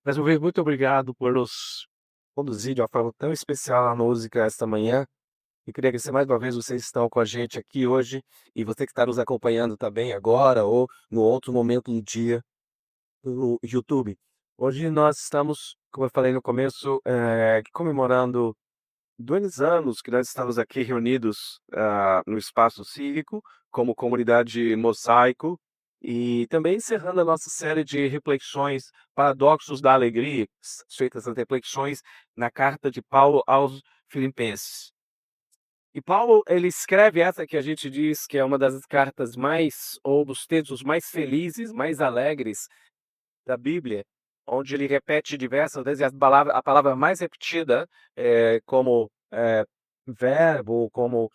Mais uma vez, muito obrigado por nos conduzir de uma forma tão especial na música esta manhã. E queria agradecer mais uma vez vocês que estão com a gente aqui hoje e você que está nos acompanhando também agora ou no outro momento do dia no YouTube. Hoje nós estamos, como eu falei no começo, comemorando 2 anos que nós estamos aqui reunidos, no espaço cívico, como comunidade Mosaico, e também encerrando a nossa série de reflexões, Paradoxos da Alegria, feitas as reflexões na carta de Paulo aos Filipenses. E Paulo, ele escreve essa que a gente diz que é uma das cartas mais ou dos textos mais felizes, mais alegres da Bíblia, onde ele repete diversas vezes, e a palavra mais repetida, como, verbo, como,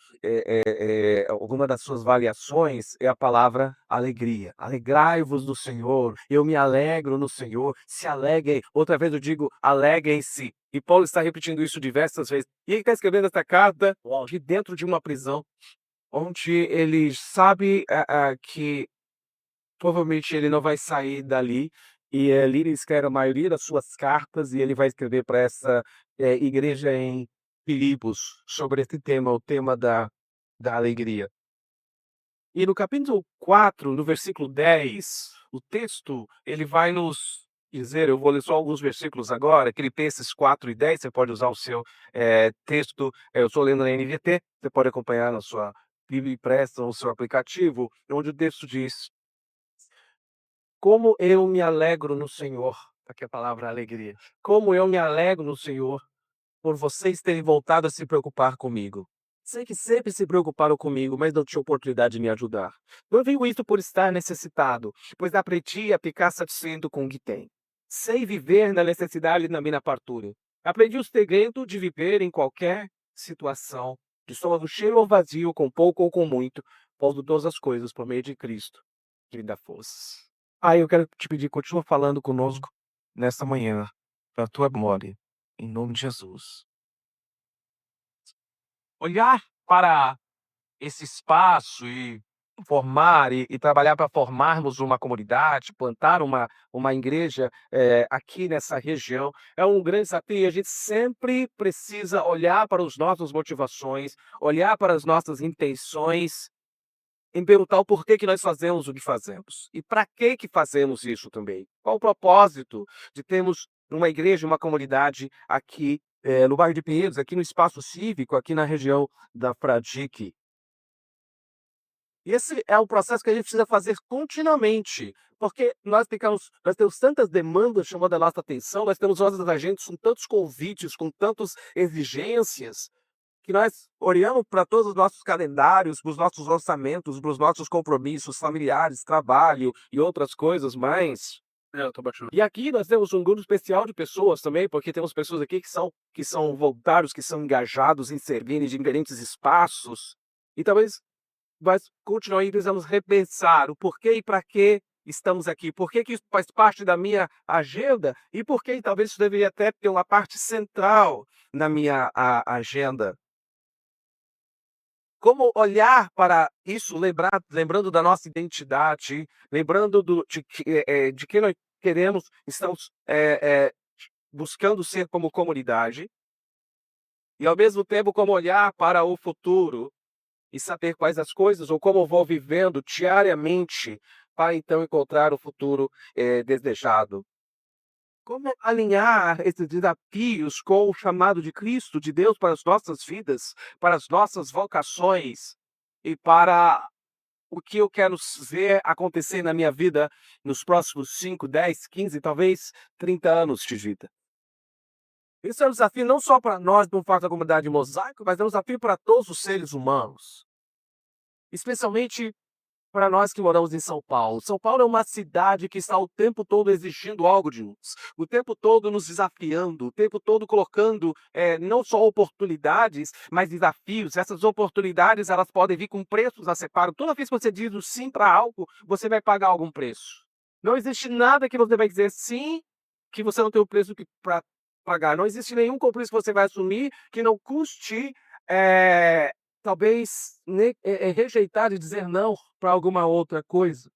alguma das suas variações, é a palavra alegria. "Alegrai-vos no Senhor, eu me alegro no Senhor, se alegrem", outra vez eu digo: "Alegrem-se", e Paulo está repetindo isso diversas vezes. E ele está escrevendo essa carta de dentro de uma prisão, onde ele sabe, que provavelmente ele não vai sair dali, e ali ele escreve a maioria das suas cartas, e ele vai escrever para essa, igreja em Filipos, sobre esse tema, o tema da alegria. E no capítulo 4, no versículo 10, o texto, ele vai nos dizer, eu vou ler só alguns versículos agora, Filipenses 4:10. Você pode usar o seu, texto, eu estou lendo na NVT, você pode acompanhar na sua Bíblia impressa ou no seu aplicativo, onde o texto diz: "Como eu me alegro no Senhor", aqui a palavra alegria. "Como eu me alegro no Senhor, por vocês terem voltado a se preocupar comigo. Sei que sempre se preocuparam comigo, mas não tinham oportunidade de me ajudar. Não digo isso por estar necessitado, pois aprendi a ficar satisfeito com o que tenho. Sei viver na necessidade e na minha fartura. Aprendi o segredo de viver em qualquer situação, de estômago cheio ou vazio, com pouco ou com muito, posso todas as coisas por meio de Cristo, que me dá forças." Eu quero te pedir, continua falando conosco nessa manhã, para a tua glória, em nome de Jesus. Olhar para esse espaço e formar e trabalhar para formarmos uma comunidade, plantar uma igreja, aqui nessa região, é um grande desafio, e a gente sempre precisa olhar para as nossas motivações, olhar para as nossas intenções, em perguntar o porquê que nós fazemos o que fazemos. E para que fazemos isso também? Qual o propósito de termos uma igreja, uma comunidade aqui, no bairro de Pinheiros, aqui no espaço cívico, aqui na região da Fradique? E esse é um processo que a gente precisa fazer continuamente, porque nós temos tantas demandas chamando a nossa atenção, nós temos nossas agendas com tantos convites, com tantas exigências, que nós olhamos para todos os nossos calendários, para os nossos orçamentos, para os nossos compromissos familiares, trabalho e outras coisas mais. Eu tô baixando. E aqui nós temos um grupo especial de pessoas também, porque temos pessoas aqui que são voluntários, que são engajados em servir em diferentes espaços. E talvez mas continuar aí precisamos repensar o porquê e para que estamos aqui, por que que isso faz parte da minha agenda e por que talvez isso deveria até ter uma parte central na minha agenda. Como olhar para isso, lembrando da nossa identidade, lembrando de quem nós queremos, estamos, buscando ser como comunidade, e ao mesmo tempo como olhar para o futuro e saber quais as coisas ou como eu vou vivendo diariamente para então encontrar o futuro, desejado. Como alinhar esses desafios com o chamado de Cristo, de Deus para as nossas vidas, para as nossas vocações e para o que eu quero ver acontecer na minha vida nos próximos 5, 10, 15, talvez 30 anos de vida. Isso é um desafio não só para nós do Parque da Comunidade Mosaico, mas é um desafio para todos os seres humanos, especialmente para nós que moramos em São Paulo. São Paulo é uma cidade que está o tempo todo exigindo algo de nós, o tempo todo nos desafiando, o tempo todo colocando, não só oportunidades, mas desafios. Essas oportunidades, elas podem vir com preços a ser pago. Toda vez que você diz o sim para algo, você vai pagar algum preço. Não existe nada que você vai dizer sim, que você não tem o preço para pagar. Não existe nenhum compromisso que você vai assumir que não custe, eh, talvez, rejeitar e dizer não para alguma outra coisa.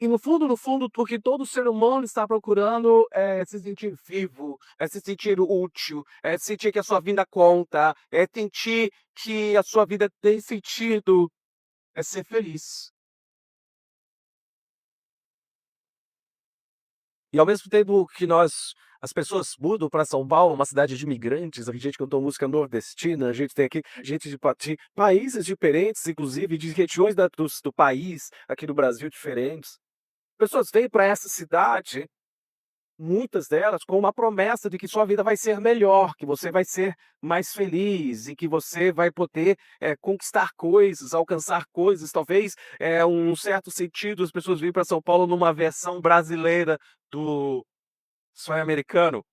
E no fundo, porque todo ser humano está procurando é se sentir vivo, é se sentir útil, é sentir que a sua vida conta, é sentir que a sua vida tem sentido, é ser feliz. E ao mesmo tempo que as pessoas mudam para São Paulo, uma cidade de imigrantes, a gente cantou música nordestina, a gente tem aqui gente de países diferentes, inclusive de regiões do país, aqui no Brasil, diferentes. Pessoas vêm para essa cidade, muitas delas, com uma promessa de que sua vida vai ser melhor, que você vai ser mais feliz e que você vai poder, conquistar coisas, alcançar coisas. Talvez, um certo sentido, as pessoas vêm para São Paulo numa versão brasileira do sonho americano.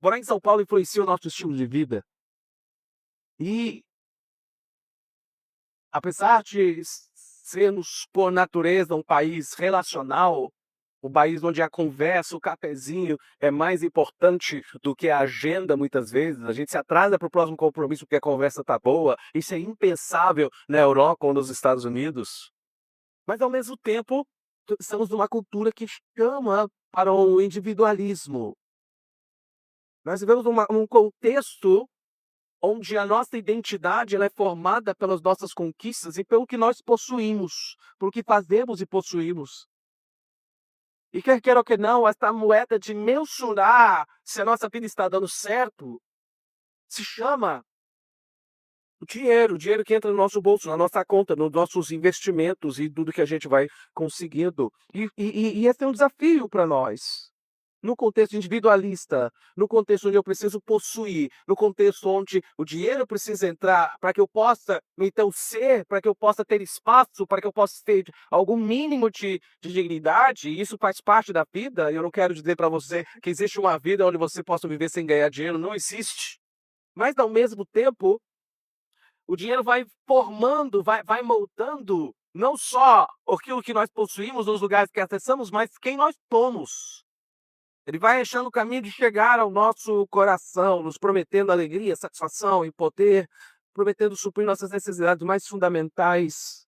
Morar em São Paulo influencia o nosso estilo de vida. E, apesar de sermos, por natureza, um país relacional, um país onde a conversa, o cafezinho é mais importante do que a agenda, muitas vezes, a gente se atrasa para o próximo compromisso porque a conversa está boa, isso é impensável na Europa ou nos Estados Unidos. Mas, ao mesmo tempo, estamos numa cultura que chama para o individualismo. Nós vivemos num contexto onde a nossa identidade ela é formada pelas nossas conquistas e pelo que nós possuímos, pelo que fazemos e possuímos. E quer queira ou que não, essa moeda de mensurar se a nossa vida está dando certo, se chama o dinheiro que entra no nosso bolso, na nossa conta, nos nossos investimentos e tudo que a gente vai conseguindo. E esse é um desafio para nós. No contexto individualista, no contexto onde eu preciso possuir, no contexto onde o dinheiro precisa entrar para que eu possa, então, ser, para que eu possa ter espaço, para que eu possa ter algum mínimo de dignidade, e isso faz parte da vida. Eu não quero dizer para você que existe uma vida onde você possa viver sem ganhar dinheiro, não existe. Mas, ao mesmo tempo, o dinheiro vai formando, vai moldando não só aquilo que nós possuímos nos lugares que acessamos, mas quem nós somos. Ele vai achando o caminho de chegar ao nosso coração, nos prometendo alegria, satisfação e poder, prometendo suprir nossas necessidades mais fundamentais.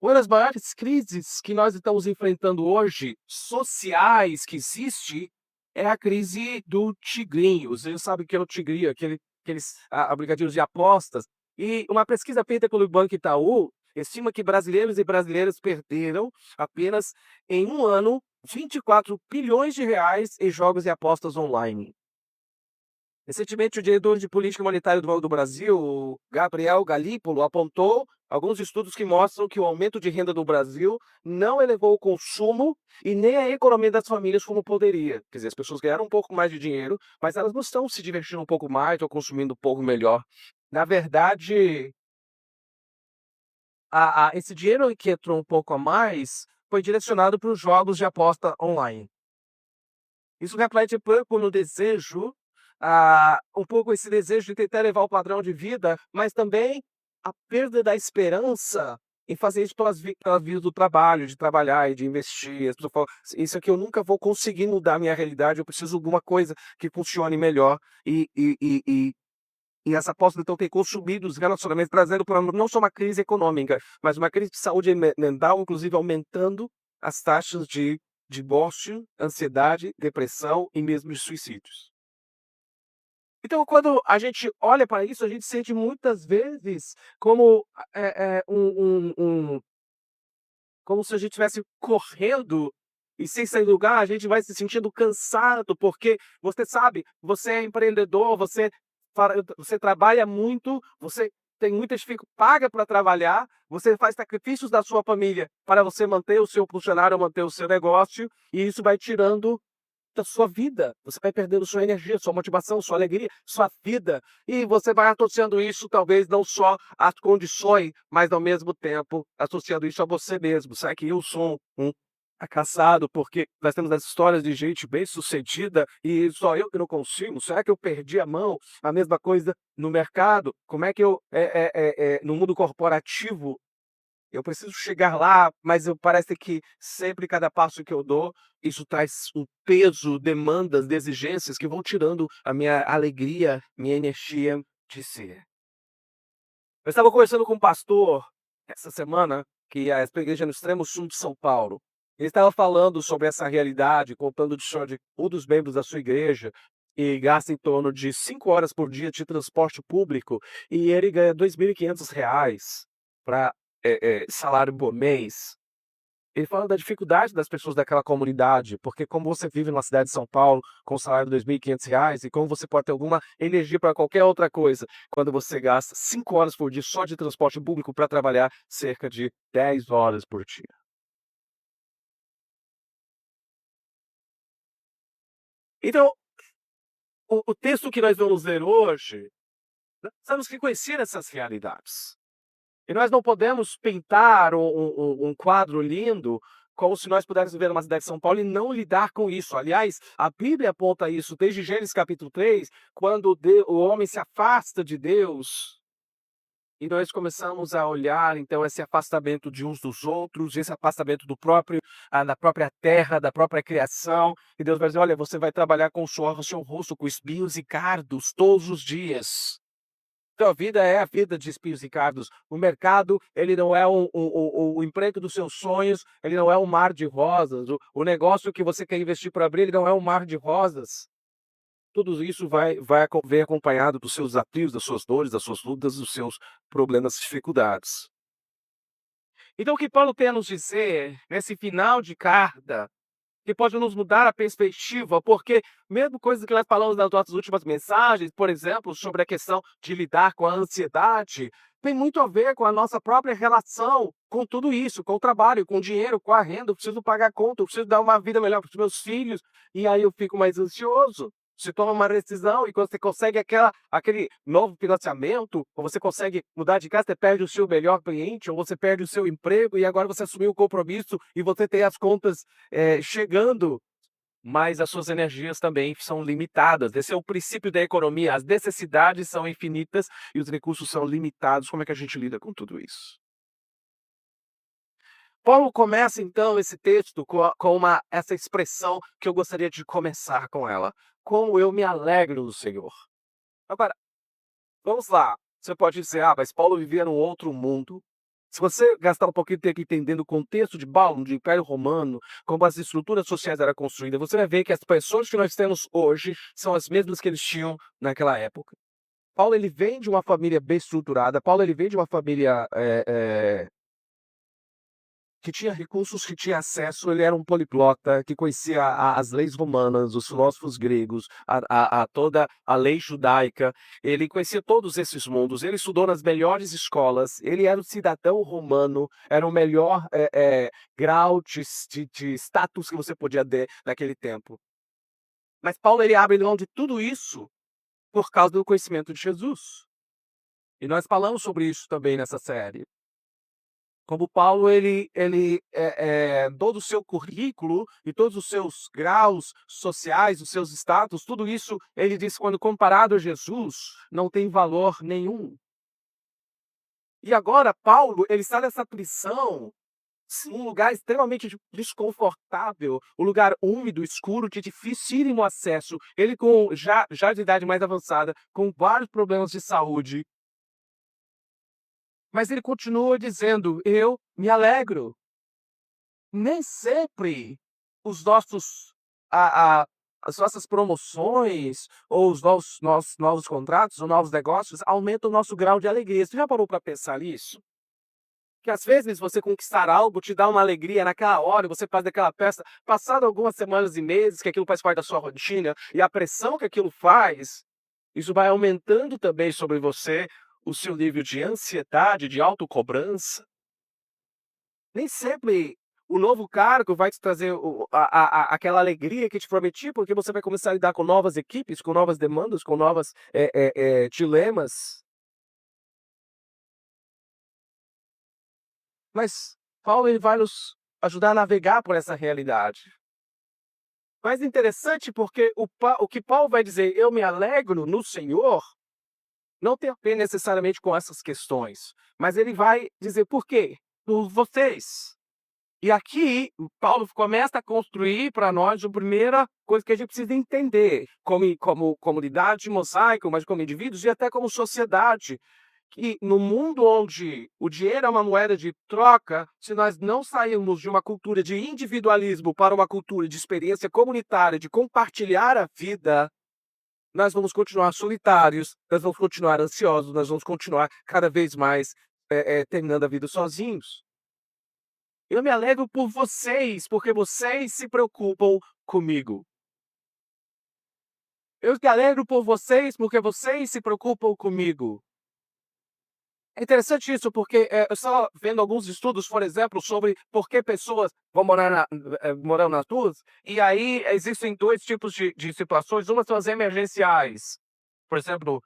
Uma das maiores crises que nós estamos enfrentando hoje, sociais, que existe, é a crise do tigrinho. Você sabe o que é o tigrinho, aqueles aplicativos de apostas. E uma pesquisa feita pelo Banco Itaú estima que brasileiros e brasileiras perderam apenas em um ano 24 bilhões de reais em jogos e apostas online. Recentemente, o diretor de política monetária do Banco do Brasil, o Gabriel Galípolo, apontou alguns estudos que mostram que o aumento de renda do Brasil não elevou o consumo e nem a economia das famílias como poderia. Quer dizer, as pessoas ganharam um pouco mais de dinheiro, mas elas não estão se divertindo um pouco mais ou consumindo um pouco melhor. Na verdade, esse dinheiro que entrou um pouco a mais foi direcionado para os jogos de aposta online. Isso reflete um pouco no desejo, um pouco esse desejo de tentar elevar o padrão de vida, mas também a perda da esperança em fazer isso pelas vias do trabalho, de trabalhar e de investir. As pessoas falam: "Isso aqui eu nunca vou conseguir mudar a minha realidade, eu preciso de alguma coisa que funcione melhor". E essa aposta então tem consumido os relacionamentos, trazendo para não só uma crise econômica, mas uma crise de saúde mental, inclusive aumentando as taxas de divórcio, ansiedade, depressão e mesmo de suicídios. Então, quando a gente olha para isso, a gente sente muitas vezes como, como se a gente estivesse correndo e sem sair do lugar, a gente vai se sentindo cansado, porque você sabe, você é empreendedor, você trabalha muito, você tem muitas paga para trabalhar, você faz sacrifícios da sua família para você manter o seu funcionário, manter o seu negócio, e isso vai tirando da sua vida. Você vai perdendo sua energia, sua motivação, sua alegria, sua vida. E você vai associando isso, talvez, não só às condições, mas ao mesmo tempo associando isso a você mesmo. Será que eu sou um fracassado porque nós temos as histórias de gente bem-sucedida e só eu que não consigo? Será que eu perdi a mão? A mesma coisa no mercado. Como é que eu, no mundo corporativo, eu preciso chegar lá, mas parece que sempre cada passo que eu dou, isso traz um peso, demandas, exigências que vão tirando a minha alegria, minha energia de ser. Eu estava conversando com um pastor essa semana que é essa igreja no extremo sul de São Paulo. Ele estava falando sobre essa realidade, contando de história de um dos membros da sua igreja, e gasta em torno de 5 horas por dia de transporte público, e ele ganha R$ 2.500 para salário por mês. Ele fala da dificuldade das pessoas daquela comunidade, porque como você vive numa cidade de São Paulo com um salário de R$ 2.500 e como você pode ter alguma energia para qualquer outra coisa, quando você gasta 5 horas por dia só de transporte público para trabalhar cerca de 10 horas por dia. Então, o texto que nós vamos ler hoje, nós temos que conhecer essas realidades. E nós não podemos pintar um quadro lindo como se nós pudéssemos viver numa cidade de São Paulo e não lidar com isso. Aliás, a Bíblia aponta isso desde Gênesis capítulo 3, quando o homem se afasta de Deus, e nós começamos a olhar, então, esse afastamento de uns dos outros, esse afastamento da própria terra, da própria criação, e Deus vai dizer: olha, você vai trabalhar com o suor do seu rosto, com espinhos e cardos, todos os dias. Então a vida é a vida de espinhos e cardos. O mercado, ele não é o emprego dos seus sonhos, ele não é um mar de rosas. O negócio que você quer investir para abrir, ele não é um mar de rosas. Tudo isso vem acompanhado dos seus desafios, das suas dores, das suas lutas, dos seus problemas, dificuldades. Então o que Paulo tem a nos dizer nesse final de carta, que pode nos mudar a perspectiva, porque mesmo coisas que nós falamos nas nossas últimas mensagens, por exemplo, sobre a questão de lidar com a ansiedade, tem muito a ver com a nossa própria relação com tudo isso, com o trabalho, com o dinheiro, com a renda. Eu preciso pagar conta, eu preciso dar uma vida melhor para os meus filhos, e aí eu fico mais ansioso. Se toma uma decisão e quando você consegue aquele novo financiamento, ou você consegue mudar de casa, você perde o seu melhor cliente, ou você perde o seu emprego, e agora você assumiu o compromisso e você tem as contas chegando, mas as suas energias também são limitadas. Esse é o princípio da economia. As necessidades são infinitas e os recursos são limitados. Como é que a gente lida com tudo isso? Paulo começa então esse texto com essa expressão que eu gostaria de começar com ela. Como eu me alegro no Senhor. Agora, vamos lá. Você pode dizer, mas Paulo vivia num outro mundo. Se você gastar um pouquinho de tempo entendendo o contexto de Paulo, do Império Romano, como as estruturas sociais eram construídas, você vai ver que as pessoas que nós temos hoje são as mesmas que eles tinham naquela época. Paulo ele vem de uma família bem estruturada. Paulo ele vem de uma família que tinha recursos, que tinha acesso. Ele era um poliglota, que conhecia as leis romanas, os filósofos gregos, toda a lei judaica. Ele conhecia todos esses mundos. Ele estudou nas melhores escolas. Ele era um cidadão romano. Era o melhor grau de status que você podia ter naquele tempo. Mas Paulo ele abre mão de tudo isso por causa do conhecimento de Jesus. E nós falamos sobre isso também nessa série. Como Paulo, todo o seu currículo e todos os seus graus sociais, os seus status, tudo isso, ele diz, quando comparado a Jesus, não tem valor nenhum. E agora Paulo, ele está nessa prisão, um lugar extremamente desconfortável, um lugar úmido, escuro, de dificílimo acesso. Ele já de idade mais avançada, com vários problemas de saúde. Mas ele continua dizendo: eu me alegro. Nem sempre os nossos a as nossas promoções ou os novos contratos ou novos negócios aumentam o nosso grau de alegria. Você já parou para pensar nisso? Que às vezes você conquistar algo te dá uma alegria naquela hora, você faz aquela festa, passado algumas semanas e meses que aquilo faz parte da sua rotina, e a pressão que aquilo faz, isso vai aumentando também sobre você o seu nível de ansiedade, de autocobrança. Nem sempre o novo cargo vai te trazer aquela alegria que te prometi, porque você vai começar a lidar com novas equipes, com novas demandas, com novas dilemas. Mas Paulo ele vai nos ajudar a navegar por essa realidade. Mas interessante porque o que Paulo vai dizer, eu me alegro no Senhor, não tem a ver necessariamente com essas questões, mas ele vai dizer por quê? Por vocês. E aqui, Paulo começa a construir para nós a primeira coisa que a gente precisa entender, como comunidade mosaico, mas como indivíduos e até como sociedade, que no mundo onde o dinheiro é uma moeda de troca, se nós não sairmos de uma cultura de individualismo para uma cultura de experiência comunitária, de compartilhar a vida, nós vamos continuar solitários, nós vamos continuar ansiosos, nós vamos continuar cada vez mais terminando a vida sozinhos. Eu me alegro por vocês, porque vocês se preocupam comigo. Eu me alegro por vocês, porque vocês se preocupam comigo. É interessante isso, porque, eu estava vendo alguns estudos, por exemplo, sobre por que pessoas vão morando nas ruas, e aí existem 2 tipos de situações, uma são as emergenciais. Por exemplo,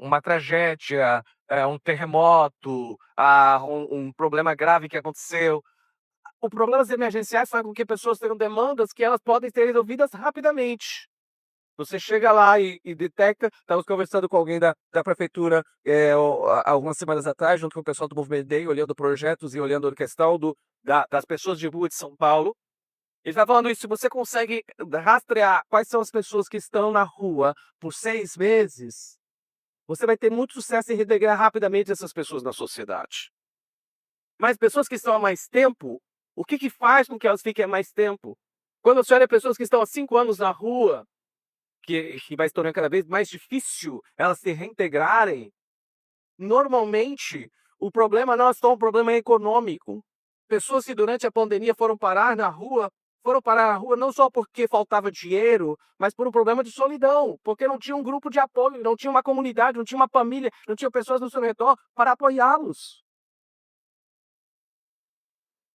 uma tragédia, um terremoto, um problema grave que aconteceu. Os problemas emergenciais fazem com que pessoas tenham demandas que elas podem ser resolvidas rapidamente. Você chega lá e detecta. Estávamos conversando com alguém da prefeitura, há algumas semanas atrás, junto com o pessoal do Movimento DEI, olhando projetos e olhando a questão das pessoas de rua de São Paulo. Ele estava falando isso: se você consegue rastrear quais são as pessoas que estão na rua por 6 meses, você vai ter muito sucesso em reintegrar rapidamente essas pessoas na sociedade. Mas pessoas que estão há mais tempo, o que faz com que elas fiquem há mais tempo? Quando você olha pessoas que estão há 5 anos na rua, que vai se tornando cada vez mais difícil elas se reintegrarem, normalmente o problema não é só um problema econômico. Pessoas que durante a pandemia foram parar na rua não só porque faltava dinheiro, mas por um problema de solidão, porque não tinha um grupo de apoio, não tinha uma comunidade, não tinha uma família, não tinha pessoas no seu redor para apoiá-los.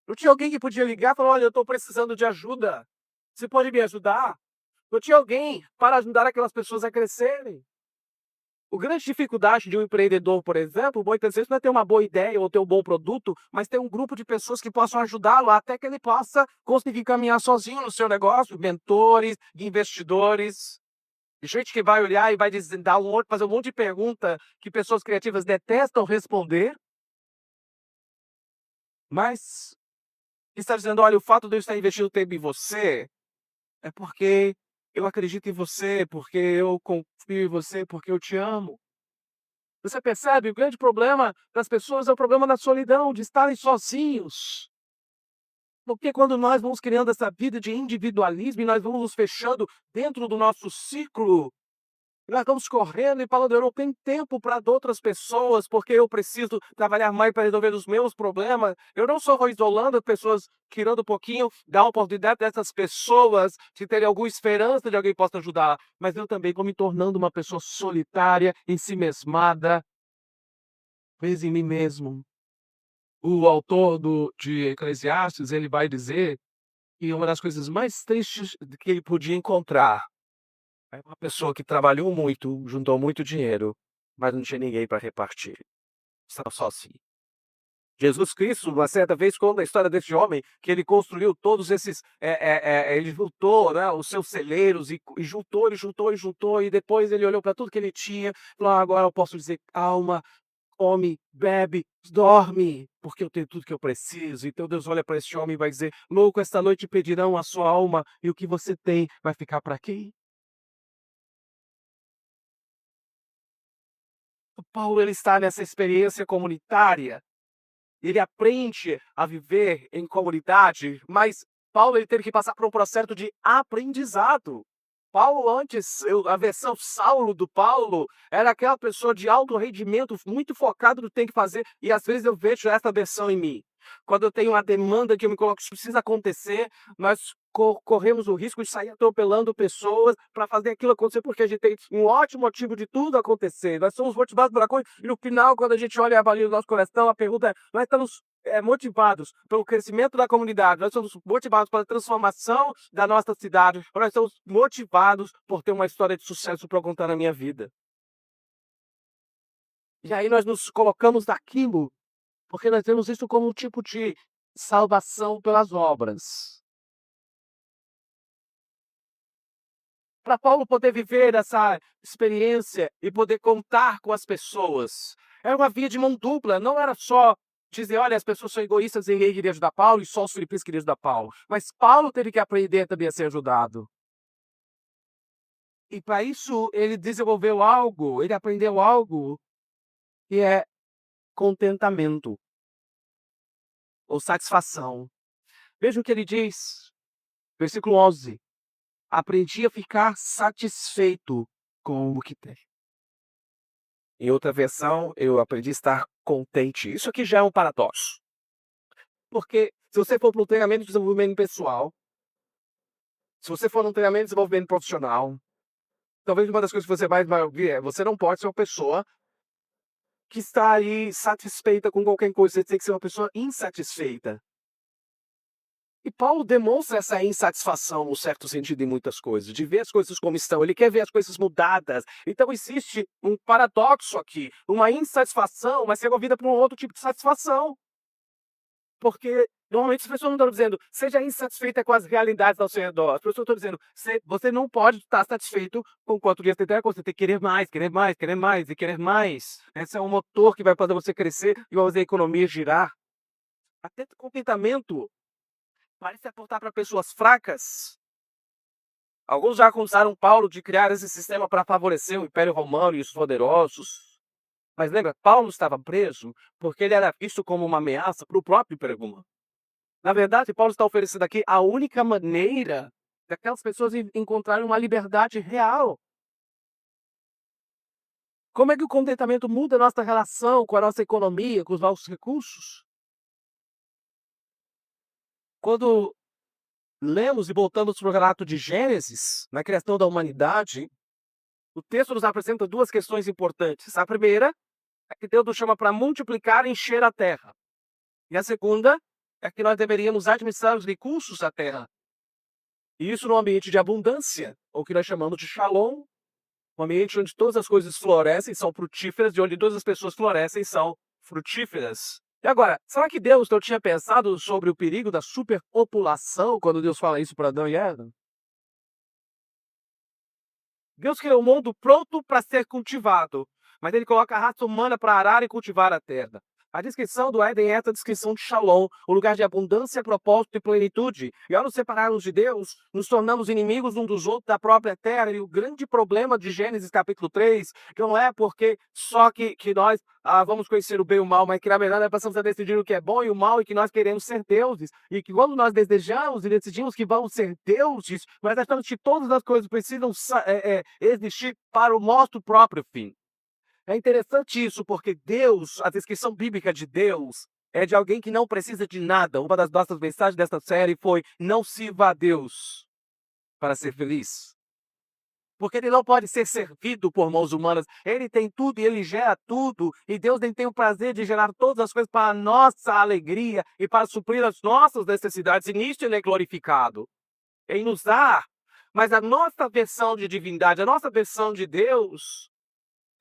Não tinha alguém que podia ligar e falar: "Olha, eu estou precisando de ajuda, você pode me ajudar?". Não tinha alguém para ajudar aquelas pessoas a crescerem. A grande dificuldade de um empreendedor, por exemplo, muitas vezes não é ter uma boa ideia ou ter um bom produto, mas ter um grupo de pessoas que possam ajudá-lo até que ele possa conseguir caminhar sozinho no seu negócio, mentores, investidores, gente que vai olhar e vai dizer, fazer um monte de pergunta que pessoas criativas detestam responder, mas está dizendo: olha, o fato de eu estar investindo tempo em você é porque eu acredito em você, porque eu confio em você, porque eu te amo. Você percebe? O grande problema das pessoas é o problema da solidão, de estarem sozinhos. Porque quando nós vamos criando essa vida de individualismo e nós vamos nos fechando dentro do nosso ciclo, nós vamos correndo e falando: eu não tenho tempo para outras pessoas, porque eu preciso trabalhar mais para resolver os meus problemas. Eu não só vou isolando as pessoas, tirando um pouquinho da oportunidade dessas pessoas de terem alguma esperança de alguém possa ajudar, mas eu também vou me tornando uma pessoa solitária, ensimesmada, presa em mim mesmo. O autor de Eclesiastes, ele vai dizer que uma das coisas mais tristes que ele podia encontrar é uma pessoa que trabalhou muito, juntou muito dinheiro, mas não tinha ninguém para repartir. Estava sozinho. Jesus Cristo, uma certa vez, conta a história desse homem que ele construiu todos esses, ele juntou, né, os seus celeiros e juntou, e juntou, e depois ele olhou para tudo que ele tinha, e falou: "Ah, agora eu posso dizer, calma, come, bebe, dorme, porque eu tenho tudo que eu preciso". Então Deus olha para esse homem e vai dizer: "Louco, esta noite pedirão a sua alma, e o que você tem vai ficar para quem?". O Paulo, ele está nessa experiência comunitária, ele aprende a viver em comunidade, mas Paulo, ele teve que passar por um processo de aprendizado. Paulo antes, a versão Saulo do Paulo, era aquela pessoa de alto rendimento, muito focado no que tem que fazer, e às vezes eu vejo essa versão em mim. Quando eu tenho uma demanda que eu me coloco, isso precisa acontecer, nós corremos o risco de sair atropelando pessoas para fazer aquilo acontecer, porque a gente tem um ótimo motivo de tudo acontecer. Nós somos motivados por uma coisa, e no final, quando a gente olha e avalia o nosso coração, a pergunta é: nós estamos motivados pelo crescimento da comunidade, nós somos motivados pela transformação da nossa cidade, ou nós somos motivados por ter uma história de sucesso para contar na minha vida? E aí nós nos colocamos naquilo, porque nós temos isso como um tipo de salvação pelas obras. Para Paulo poder viver essa experiência e poder contar com as pessoas, era uma via de mão dupla, não era só dizer: "Olha, as pessoas são egoístas e ninguém queria ajudar Paulo", e só os filipenses queriam ajudar Paulo, mas Paulo teve que aprender também a ser ajudado. E para isso ele desenvolveu algo, ele aprendeu algo que é contentamento ou satisfação. Veja o que ele diz, versículo 11: aprendi a ficar satisfeito com o que tem. Em outra versão, eu aprendi a estar contente. Isso aqui já é um paradoxo. Porque se você for para um treinamento de desenvolvimento pessoal, se você for num treinamento de desenvolvimento profissional, talvez uma das coisas que você mais vai ouvir é: você não pode ser uma pessoa que está aí satisfeita com qualquer coisa, você tem que ser uma pessoa insatisfeita. E Paulo demonstra essa insatisfação, no certo sentido, em muitas coisas, de ver as coisas como estão. Ele quer ver as coisas mudadas. Então existe um paradoxo aqui, uma insatisfação, mas ser movida por um outro tipo de satisfação. Porque normalmente as pessoas não estão dizendo: seja insatisfeita com as realidades ao seu redor. As pessoas estão dizendo: você não pode estar satisfeito com quanto dia você tem, você tem que querer mais, querer mais, querer mais e querer mais. Esse é um motor que vai fazer você crescer e vai fazer a economia girar. Até contentamento parece apontar para pessoas fracas. Alguns já acusaram Paulo de criar esse sistema para favorecer o Império Romano e os poderosos. Mas lembra, Paulo estava preso porque ele era visto como uma ameaça para o próprio Império Romano. Na verdade, Paulo está oferecendo aqui a única maneira daquelas pessoas encontrarem uma liberdade real. Como é que o contentamento muda a nossa relação com a nossa economia, com os nossos recursos? Quando lemos e voltamos para o relato de Gênesis, na criação da humanidade, o texto nos apresenta duas questões importantes. A primeira é que Deus nos chama para multiplicar e encher a terra. E a segunda é que nós deveríamos administrar os recursos da terra. E isso num ambiente de abundância, ou que nós chamamos de shalom, um ambiente onde todas as coisas florescem, são frutíferas, e onde todas as pessoas florescem, são frutíferas. E agora, será que Deus não tinha pensado sobre o perigo da superpopulação quando Deus fala isso para Adão e Eva? Deus criou o mundo pronto para ser cultivado, mas ele coloca a raça humana para arar e cultivar a terra. A descrição do Éden é essa descrição de Shalom, o lugar de abundância, propósito e plenitude. E ao nos separarmos de Deus, nos tornamos inimigos um dos outros da própria terra. E o grande problema de Gênesis capítulo 3, que não é porque só que nós vamos conhecer o bem e o mal, mas que na verdade nós passamos a decidir o que é bom e o mal e que nós queremos ser deuses. E que quando nós desejamos e decidimos que vamos ser deuses, nós achamos que todas as coisas precisam existir para o nosso próprio fim. É interessante isso, porque Deus, a descrição bíblica de Deus, é de alguém que não precisa de nada. Uma das nossas mensagens dessa série foi: não sirva a Deus para ser feliz. Porque ele não pode ser servido por mãos humanas. Ele tem tudo e ele gera tudo. E Deus nem tem o prazer de gerar todas as coisas para a nossa alegria e para suprir as nossas necessidades. E nisso ele é glorificado, em nos dar. Mas a nossa versão de divindade, a nossa versão de Deus,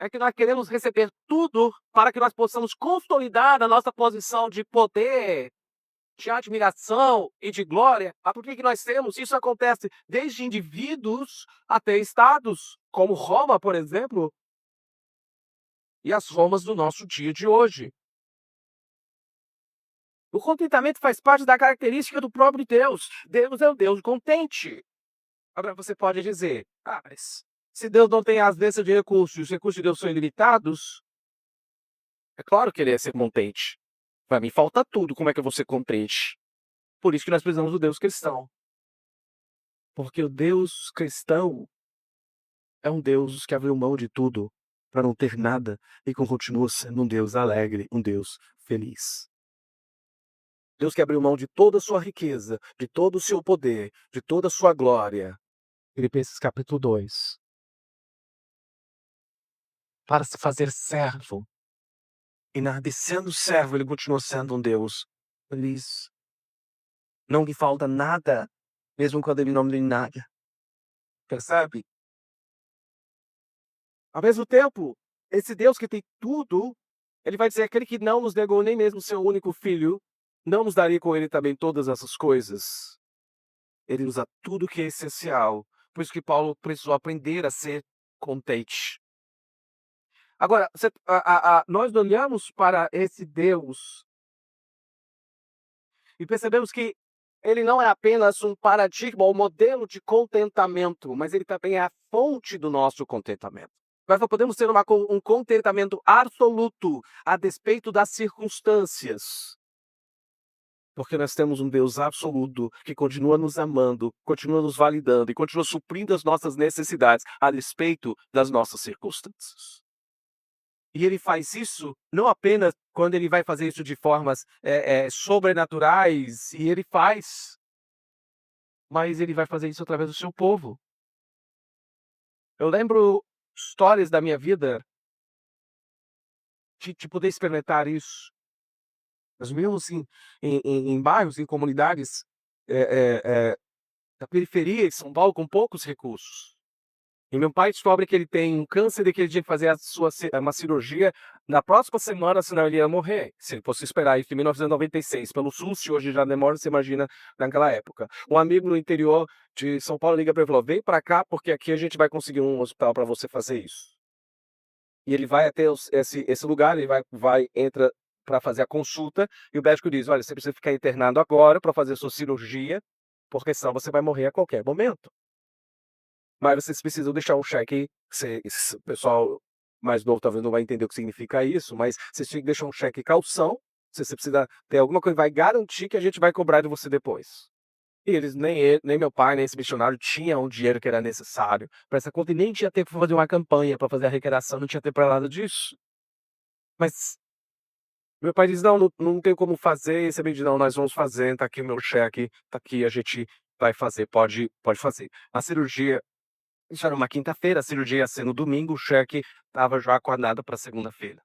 é que nós queremos receber tudo para que nós possamos consolidar a nossa posição de poder, de admiração e de glória. Por que nós temos? Isso acontece desde indivíduos até estados, como Roma, por exemplo, e as Romas do nosso dia de hoje. O contentamento faz parte da característica do próprio Deus. Deus é um Deus contente. Agora você pode dizer: mas se Deus não tem as bênçãos de recursos e os recursos de Deus são ilimitados, é claro que ele ia ser contente. Para mim falta tudo, como é que eu vou ser contente? Por isso que nós precisamos do Deus cristão. Porque o Deus cristão é um Deus que abriu mão de tudo para não ter nada e que continua sendo um Deus alegre, um Deus feliz. Deus que abriu mão de toda a sua riqueza, de todo o seu poder, de toda a sua glória. Filipenses capítulo 2. Para se fazer servo. E sendo servo, ele continua sendo um Deus feliz. Não lhe falta nada, mesmo quando ele não tem nada. Percebe? Ao mesmo tempo, esse Deus que tem tudo, ele vai dizer: aquele que não nos negou nem mesmo seu único filho, não nos daria com ele também todas essas coisas. Ele usa tudo que é essencial. Por isso que Paulo precisou aprender a ser contente. Agora, nós olhamos para esse Deus e percebemos que ele não é apenas um paradigma ou modelo de contentamento, mas ele também é a fonte do nosso contentamento. Nós não podemos ter um contentamento absoluto a despeito das circunstâncias. Porque nós temos um Deus absoluto que continua nos amando, continua nos validando e continua suprindo as nossas necessidades a despeito das nossas circunstâncias. E ele faz isso não apenas quando ele vai fazer isso de formas sobrenaturais, e ele faz, mas ele vai fazer isso através do seu povo. Eu lembro histórias da minha vida de poder experimentar isso. Nós vivemos em bairros, em comunidades da periferia de São Paulo com poucos recursos. E meu pai descobre que ele tem um câncer e que ele tinha que fazer uma cirurgia na próxima semana, senão ele ia morrer. Se ele fosse esperar isso em 1996, pelo SUS, hoje já demora, você imagina, naquela época. Um amigo no interior de São Paulo liga para ele e falou: vem para cá, porque aqui a gente vai conseguir um hospital para você fazer isso. E ele vai até esse lugar, ele entra para fazer a consulta, e o médico diz: olha, você precisa ficar internado agora para fazer a sua cirurgia, porque senão você vai morrer a qualquer momento. Mas vocês precisam deixar um cheque, o pessoal mais novo talvez não vai entender o que significa isso, mas vocês têm que deixar um cheque caução, se você precisa ter alguma coisa que vai garantir que a gente vai cobrar de você depois. E eles, nem meu pai, nem esse missionário tinham o dinheiro que era necessário para essa conta, e nem tinha tempo para fazer uma campanha, para fazer arrecadação, não tinha tempo para nada disso. Mas meu pai diz: não tem como fazer, e você me diz: não, nós vamos fazer, tá aqui o meu cheque, tá aqui, a gente vai fazer, pode fazer. A cirurgia, isso era uma quinta-feira, a cirurgia ia ser no domingo, o cheque estava já acordado para segunda-feira.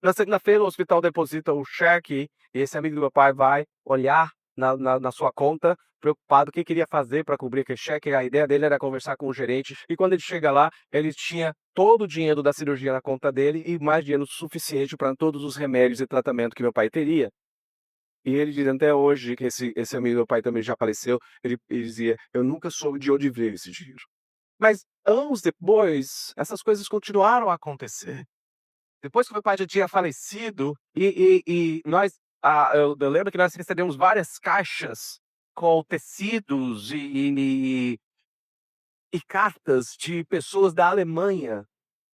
Na segunda-feira, o hospital deposita o cheque e esse amigo do meu pai vai olhar na sua conta, preocupado, o que queria fazer para cobrir aquele cheque. A ideia dele era conversar com o gerente, e quando ele chega lá, ele tinha todo o dinheiro da cirurgia na conta dele e mais dinheiro suficiente para todos os remédios e tratamento que meu pai teria. E ele diz até hoje que esse amigo do meu pai também já faleceu, ele dizia: "Eu nunca soube de onde veio esse dinheiro". Mas anos depois, essas coisas continuaram a acontecer. Depois que meu pai já tinha falecido, nós, eu lembro que nós recebemos várias caixas com tecidos e cartas de pessoas da Alemanha.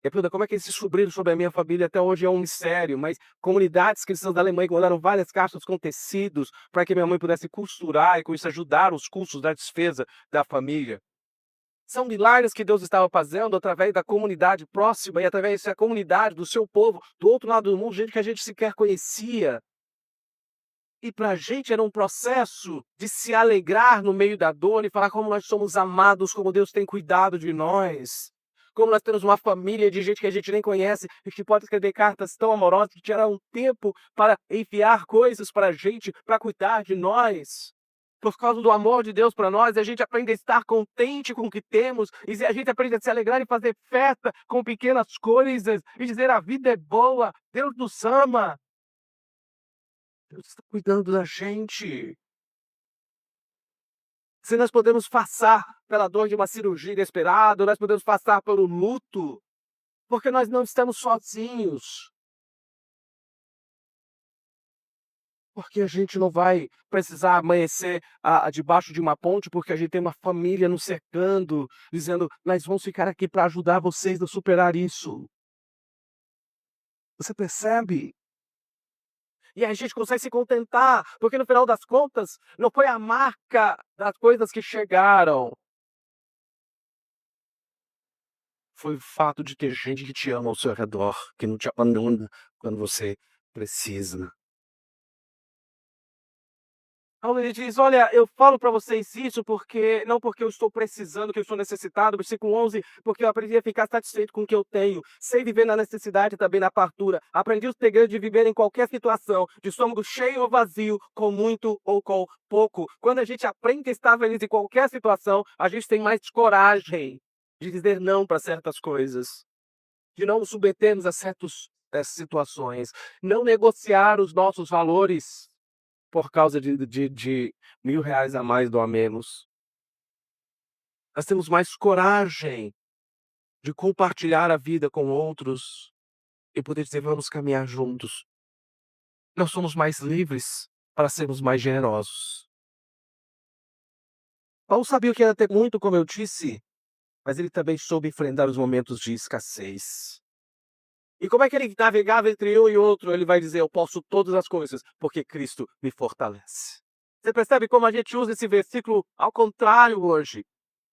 E a pergunta: como é que eles descobriram sobre a minha família até hoje é um mistério, mas comunidades cristãs da Alemanha que mandaram várias caixas com tecidos para que minha mãe pudesse costurar e com isso ajudar os custos da despesa da família. São milagres que Deus estava fazendo através da comunidade próxima e através da comunidade, do seu povo, do outro lado do mundo, gente que a gente sequer conhecia. E para a gente era um processo de se alegrar no meio da dor e falar como nós somos amados, como Deus tem cuidado de nós. Como nós temos uma família de gente que a gente nem conhece e que pode escrever cartas tão amorosas, que tiraram um tempo para enviar coisas para a gente, para cuidar de nós. Por causa do amor de Deus para nós, a gente aprende a estar contente com o que temos, e a gente aprende a se alegrar e fazer festa com pequenas coisas, e dizer: a vida é boa, Deus nos ama, Deus está cuidando da gente. Se nós podemos passar pela dor de uma cirurgia inesperada, nós podemos passar pelo luto, porque nós não estamos sozinhos. Porque a gente não vai precisar amanhecer debaixo de uma ponte, porque a gente tem uma família nos cercando, dizendo: nós vamos ficar aqui para ajudar vocês a superar isso. Você percebe? E a gente consegue se contentar, porque no final das contas, não foi a marca das coisas que chegaram, foi o fato de ter gente que te ama ao seu redor, que não te abandona quando você precisa. Paulo, ele diz: olha, eu falo para vocês isso porque não porque eu estou precisando, que eu estou necessitado, versículo 11, porque eu aprendi a ficar satisfeito com o que eu tenho, sei viver na necessidade e também na fartura, aprendi os segredos de viver em qualquer situação, de estômago cheio ou vazio, com muito ou com pouco. Quando a gente aprende a estar feliz em qualquer situação, a gente tem mais coragem de dizer não para certas coisas, de não nos submetermos a certas situações, não negociar os nossos valores por causa de R$ 1.000 a mais ou a menos. Nós temos mais coragem de compartilhar a vida com outros e poder dizer: "Vamos caminhar juntos". Nós somos mais livres para sermos mais generosos. Paulo sabia o que era ter muito, como eu disse, mas ele também soube enfrentar os momentos de escassez. E como é que ele navegava entre um e outro? Ele vai dizer: eu posso todas as coisas, porque Cristo me fortalece. Você percebe como a gente usa esse versículo ao contrário hoje?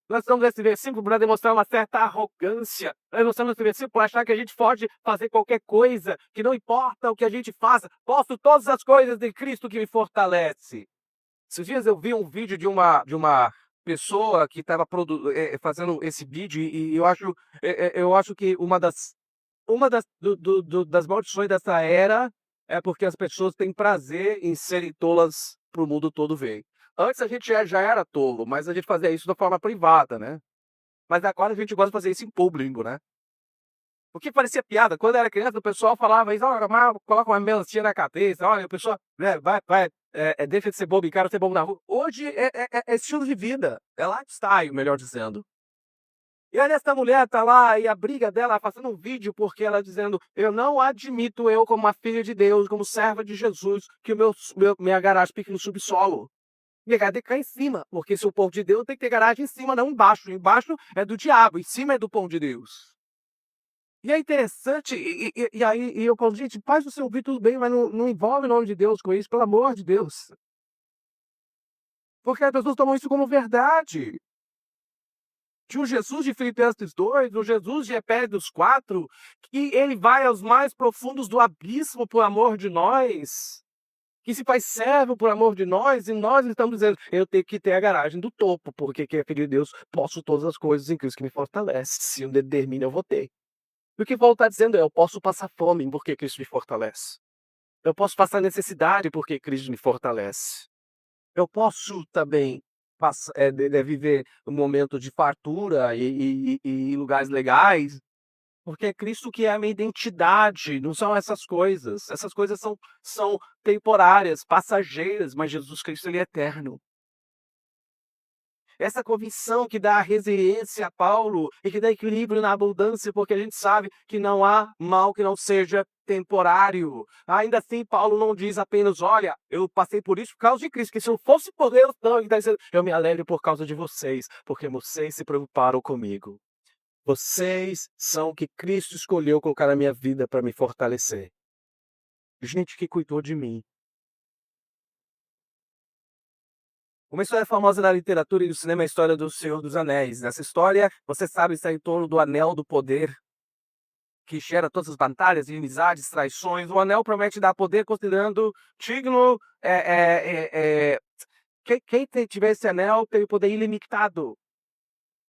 Nós usamos esse versículo para demonstrar uma certa arrogância. Nós usamos esse versículo para achar que a gente pode fazer qualquer coisa, que não importa o que a gente faça, posso todas as coisas de Cristo que me fortalece. Esses dias eu vi um vídeo de uma pessoa que estava fazendo esse vídeo e eu acho que uma das maldições dessa era é porque as pessoas têm prazer em serem tolas para o mundo todo ver. Antes a gente já era tolo, mas a gente fazia isso da forma privada, né. Mas agora a gente gosta de fazer isso em público, né. O que parecia piada, quando eu era criança o pessoal falava isso: "Olha, coloca uma melancia na cabeça, olha, a pessoa, né, deixa de ser bobo em casa, ser bobo na rua". Hoje é estilo de vida, é lifestyle, melhor dizendo. E olha, essa mulher tá lá e a briga dela fazendo um vídeo, porque ela dizendo: "Eu não admito eu como uma filha de Deus, como serva de Jesus, que o minha garagem fique no subsolo. Minha garagem tem que ficar em cima, porque se o povo de Deus tem que ter garagem em cima, não embaixo. Embaixo é do diabo, em cima é do povo de Deus". E é interessante, e aí eu falo: "Gente, faz o seu vídeo tudo bem, mas não envolve o nome de Deus com isso, pelo amor de Deus". Porque as pessoas tomam isso como verdade. De um Jesus de Filipenses 2, um Jesus de Efésios 4, que ele vai aos mais profundos do abismo por amor de nós, que se faz servo por amor de nós, e nós estamos dizendo: "Eu tenho que ter a garagem do topo, porque que é filho de Deus, posso todas as coisas em Cristo que me fortalece, se eu determino eu vou ter". E o que Paulo está dizendo é: eu posso passar fome, porque Cristo me fortalece. Eu posso passar necessidade, porque Cristo me fortalece. Eu posso também viver um momento de fartura e em lugares legais, porque é Cristo que é a minha identidade, não são essas coisas. Essas coisas são temporárias, passageiras, mas Jesus Cristo ele é eterno. Essa convicção que dá resiliência a Paulo e que dá equilíbrio na abundância, porque a gente sabe que não há mal que não seja temporário. Ainda assim, Paulo não diz apenas: olha, eu passei por isso por causa de Cristo, que se não fosse por Deus, não, ele está dizendo: eu me alegro por causa de vocês, porque vocês se preocuparam comigo. Vocês são o que Cristo escolheu colocar na minha vida para me fortalecer. Gente que cuidou de mim. Uma história famosa na literatura e no cinema é a história do Senhor dos Anéis. Nessa história, você sabe, está em torno do Anel do Poder, que gera todas as batalhas, inimizades, traições. O Anel promete dar poder considerando digno. Quem tiver esse anel tem o poder ilimitado.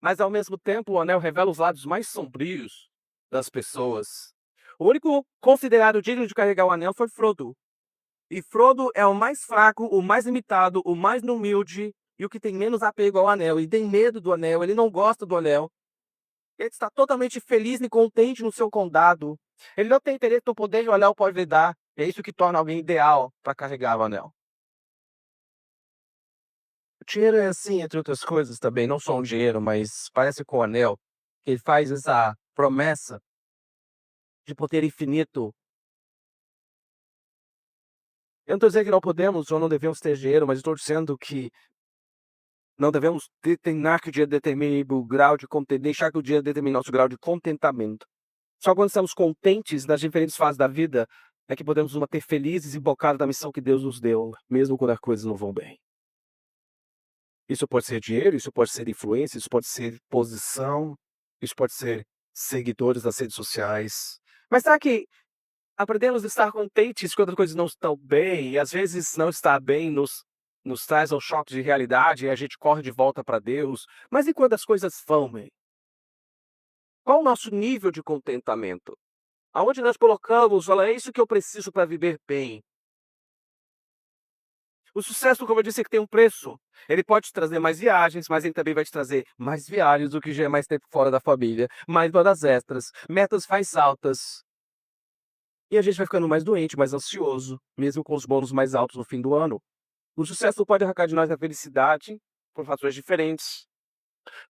Mas, ao mesmo tempo, o Anel revela os lados mais sombrios das pessoas. O único considerado digno de carregar o Anel foi Frodo. E Frodo é o mais fraco, o mais limitado, o mais humilde e o que tem menos apego ao anel. E tem medo do anel, ele não gosta do anel. Ele está totalmente feliz e contente no seu condado. Ele não tem interesse no poder que o anel pode lhe dar. É isso que torna alguém ideal para carregar o anel. O dinheiro é assim, entre outras coisas também, não só um dinheiro, mas parece com o anel. Ele faz essa promessa de poder infinito. Eu não estou dizendo que não podemos ou não devemos ter dinheiro, mas estou dizendo que não devemos determinar que o dinheiro determine o grau de deixar que o dinheiro determine nosso grau de contentamento. Só quando estamos contentes nas diferentes fases da vida é que podemos nos manter felizes e focados na missão que Deus nos deu, mesmo quando as coisas não vão bem. Isso pode ser dinheiro, isso pode ser influência, isso pode ser posição, isso pode ser seguidores das redes sociais. Mas será que aprendemos a estar contentes quando as coisas não estão bem, e às vezes não estar bem nos traz ao choque de realidade e a gente corre de volta para Deus. Mas e quando as coisas vão bem? Qual o nosso nível de contentamento? Aonde nós colocamos: "Olha, é isso que eu preciso para viver bem". O sucesso, como eu disse, é que tem um preço. Ele pode te trazer mais viagens, mas ele também vai te trazer mais viagens, o que já é mais tempo fora da família, mais horas extras, metas mais altas. E a gente vai ficando mais doente, mais ansioso, mesmo com os bônus mais altos no fim do ano. O sucesso pode arrancar de nós a felicidade por fatores diferentes,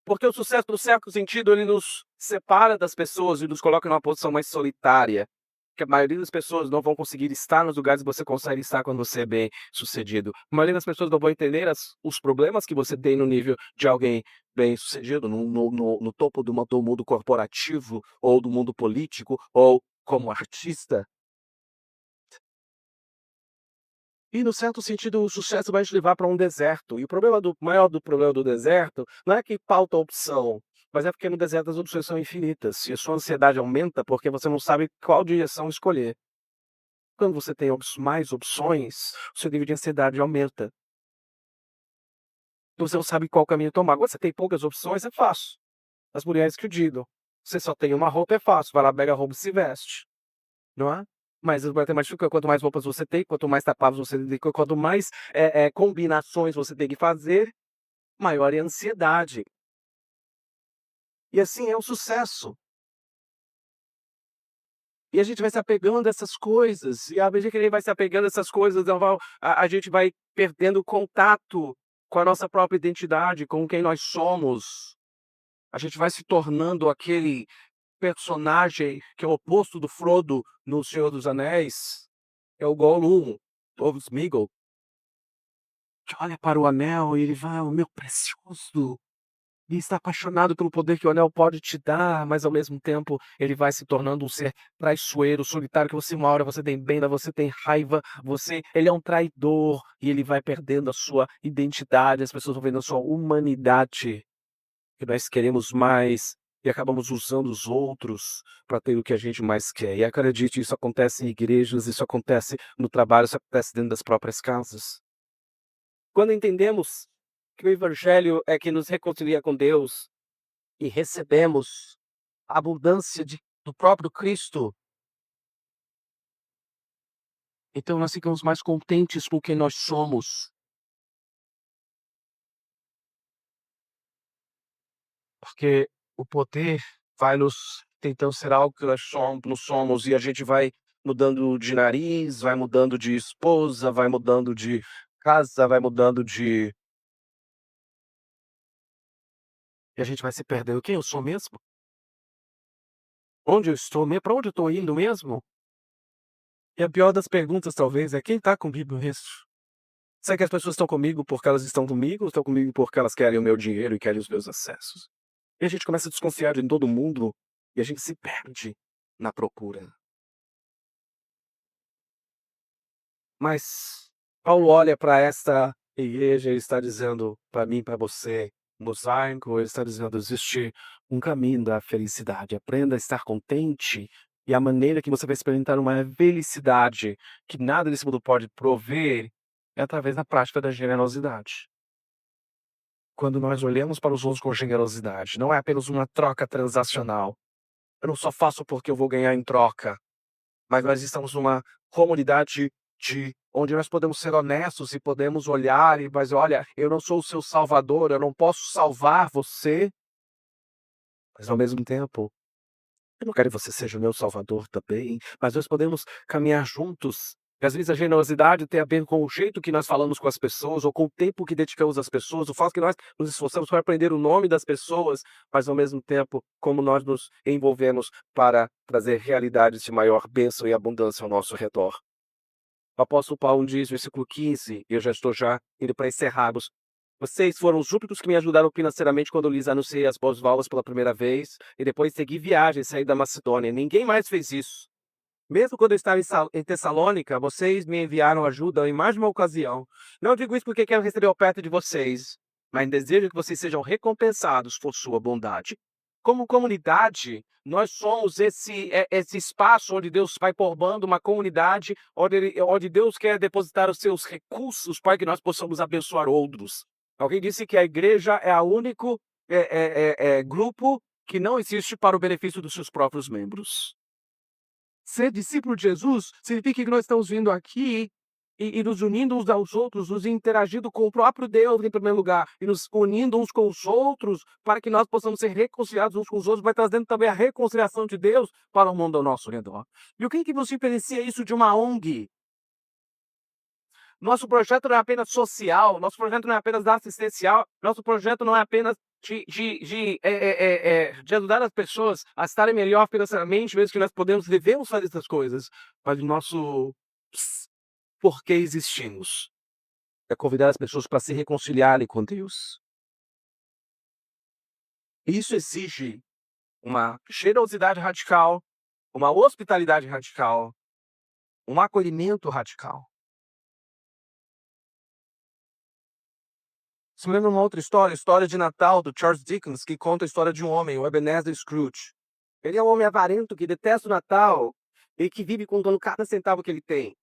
porque o sucesso, no certo sentido, ele nos separa das pessoas e nos coloca numa posição mais solitária. que a maioria das pessoas não vão conseguir estar nos lugares que você consegue estar quando você é bem-sucedido. A maioria das pessoas não vão entender os problemas que você tem no nível de alguém bem-sucedido, no topo do mundo corporativo, ou do mundo político, ou como artista. E no certo sentido, o sucesso vai te levar para um deserto. E o problema do maior do problema do deserto não é que falta opção, mas é porque no deserto as opções são infinitas. E a sua ansiedade aumenta porque você não sabe qual direção escolher. Quando você tem mais opções, o seu nível de ansiedade aumenta. Você não sabe qual caminho tomar. Quando você tem poucas opções, é fácil. As mulheres que o digam. Você só tem uma roupa, é fácil. Vai lá, pega a roupa e se veste. Não é? Mas a matemática, quanto mais roupas você tem, quanto mais tapados você tem, quanto mais combinações você tem que fazer, maior é a ansiedade. E assim é o sucesso. E a gente vai se apegando a essas coisas, e à medida que a gente vai se apegando a essas coisas, a gente vai perdendo contato com a nossa própria identidade, com quem nós somos. A gente vai se tornando aquele personagem que é o oposto do Frodo no Senhor dos Anéis, é o Gollum, ou Sméagol, que olha para o anel e ele vai: "O meu precioso", e está apaixonado pelo poder que o anel pode te dar, mas ao mesmo tempo ele vai se tornando um ser traiçoeiro, solitário, que você uma hora você tem pena, você tem raiva, ele é um traidor, e ele vai perdendo a sua identidade, as pessoas vão vendo a sua humanidade, que nós queremos mais, e acabamos usando os outros para ter o que a gente mais quer. E acredite, isso acontece em igrejas, isso acontece no trabalho, isso acontece dentro das próprias casas. Quando entendemos que o evangelho é que nos reconcilia com Deus e recebemos a abundância do próprio Cristo, então nós ficamos mais contentes com quem nós somos, porque o poder vai nos tentando ser algo que nós não somos, e a gente vai mudando de nariz, vai mudando de esposa, vai mudando de casa, vai mudando de... E a gente vai se perdendo. Quem eu sou mesmo? Onde eu estou mesmo? Para onde eu estou indo mesmo? E a pior das perguntas, talvez, é: quem está comigo mesmo? Será que as pessoas estão comigo porque elas estão comigo, ou estão comigo porque elas querem o meu dinheiro e querem os meus acessos? E a gente começa a desconfiar de todo mundo, e a gente se perde na procura. Mas Paulo olha para esta igreja e está dizendo para mim, para você, mosaico, ele está dizendo: existe um caminho da felicidade. Aprenda a estar contente, e a maneira que você vai experimentar uma felicidade que nada desse mundo pode prover é através da prática da generosidade. Quando nós olhamos para os outros com generosidade, não é apenas uma troca transacional. Eu não só faço porque eu vou ganhar em troca, mas nós estamos numa comunidade de onde nós podemos ser honestos e podemos olhar mas olha, eu não sou o seu salvador, eu não posso salvar você, mas ao mesmo tempo, eu não quero que você seja o meu salvador também, mas nós podemos caminhar juntos. E às vezes a generosidade tem a ver com o jeito que nós falamos com as pessoas, ou com o tempo que dedicamos às pessoas, o fato que nós nos esforçamos para aprender o nome das pessoas, mas ao mesmo tempo, como nós nos envolvemos para trazer realidades de maior bênção e abundância ao nosso redor. O apóstolo Paulo diz, versículo 15, e eu já estou indo para encerrarmos: vocês foram os únicos que me ajudaram financeiramente quando eu lhes anunciei as boas novas pela primeira vez, e depois segui viagem e saí da Macedônia. Ninguém mais fez isso. Mesmo quando eu estava em Tessalônica, vocês me enviaram ajuda em mais de uma ocasião. Não digo isso porque quero receber oferta de vocês, mas desejo que vocês sejam recompensados por sua bondade. Como comunidade, nós somos esse espaço onde Deus vai formando uma comunidade, onde Deus quer depositar os seus recursos para que nós possamos abençoar outros. Alguém disse que a igreja é o único grupo que não existe para o benefício dos seus próprios membros. Ser discípulo de Jesus significa que nós estamos vindo aqui e nos unindo uns aos outros, nos interagindo com o próprio Deus em primeiro lugar, e nos unindo uns com os outros, para que nós possamos ser reconciliados uns com os outros, vai trazendo também a reconciliação de Deus para o mundo ao nosso redor. E o que nos diferencia isso de uma ONG? Nosso projeto não é apenas social, nosso projeto não é apenas assistencial, nosso projeto não é apenas de ajudar as pessoas a estarem melhor financeiramente, mesmo que nós devemos fazer essas coisas, mas o nosso porquê existimos é convidar as pessoas para se reconciliarem com Deus. Isso exige uma generosidade radical, uma hospitalidade radical, um acolhimento radical. Você lembra uma outra história, a história de Natal do Charles Dickens, que conta a história de um homem, o Ebenezer Scrooge. Ele é um homem avarento que detesta o Natal e que vive contando cada centavo que ele tem.